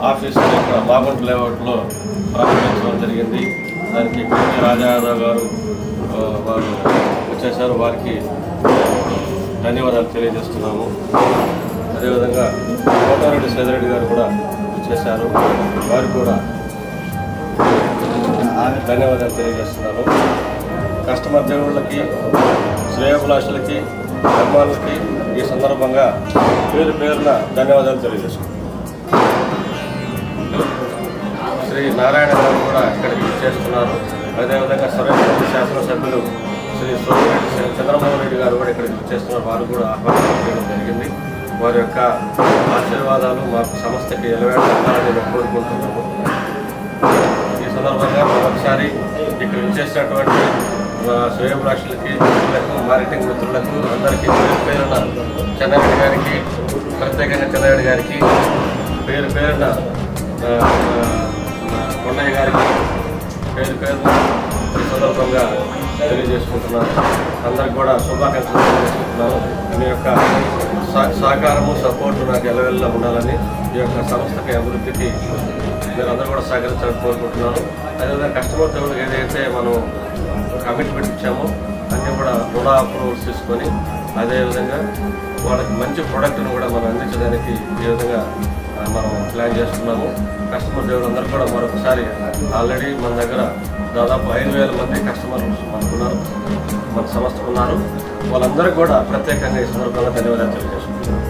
Office ఇక్కడ బాగుంట లేఅవుట్లో ప్రారంభించడం జరిగింది. దానికి కేవీ రాజాయాదవ్ గారు వారు వచ్చేసారు. వారికి ధన్యవాదాలు తెలియజేస్తున్నాము. అదేవిధంగా కోటారెడ్డి సేదరెడ్డి గారు కూడా వచ్చేసారు. వారికి కూడా ధన్యవాదాలు తెలియజేస్తున్నాను. కస్టమర్ దేవుళ్ళకి, శ్రేయోభిలాషులకి, అభిమానులకి ఈ సందర్భంగా పేరు పేరున ధన్యవాదాలు తెలియజేస్తున్నాను. శ్రీ నారాయణ గారు కూడా ఇక్కడికి చేస్తున్నారు. అదేవిధంగా సర్వేపల్లి శాసనసభ్యులు శ్రీ సోమిరెడ్డి చంద్రమోహన్ రెడ్డి గారు కూడా ఇక్కడికి చేస్తున్నారు. వారు కూడా ఆహ్వానం చేయడం జరిగింది. వారి యొక్క ఆశీర్వాదాలు మాకు సంస్థకి ఎలవేళ ఉండాలని మేము కోరుకుంటున్నాము. ఈ సందర్భంగా మరొకసారి ఇక్కడ చేసినటువంటి శ్రేయోభిలాషులకి, మిత్రులకు, మార్కెటింగ్ మిత్రులకు అందరికీ పేరున చెన్నారెడ్డి గారికి, ప్రత్యేకంగా చెన్నారెడ్డి గారికి, పేరు పేరున కొండయ్య గారికి పేరు పేరున ఈ సందర్భంగా తెలియజేసుకుంటున్నాను. అందరికి కూడా శుభాకాంక్షలు తెలియజేసుకుంటున్నాను. మీ యొక్క సహకారము, సపోర్టు నాకు ఎలవెల్లా ఉండాలని, ఈ యొక్క సంస్థకి అభివృద్ధికి మీరందరూ కూడా సహకరించాలని కోరుకుంటున్నాను. అదేవిధంగా కస్టమర్ దేవుడికి ఏదైతే మనం కమిట్మెంట్ ఇచ్చామో అన్నీ కూడా రుణ అప్రూవల్స్ తీసుకొని అదేవిధంగా వాళ్ళకి మంచి ప్రోడక్ట్ను కూడా మనం అందించడానికి ఈ విధంగా మనం ప్లాన్ చేస్తున్నాము. కస్టమర్ దేవులందరూ కూడా మరొకసారి ఆల్రెడీ మన దగ్గర దాదాపు 5,000 మంది కస్టమర్లు మనకున్నారు, మన సంస్థ ఉన్నారు. వాళ్ళందరికీ కూడా ప్రత్యేకంగా ఈ సందర్భంగా ధన్యవాదాలు తెలియజేస్తున్నాను.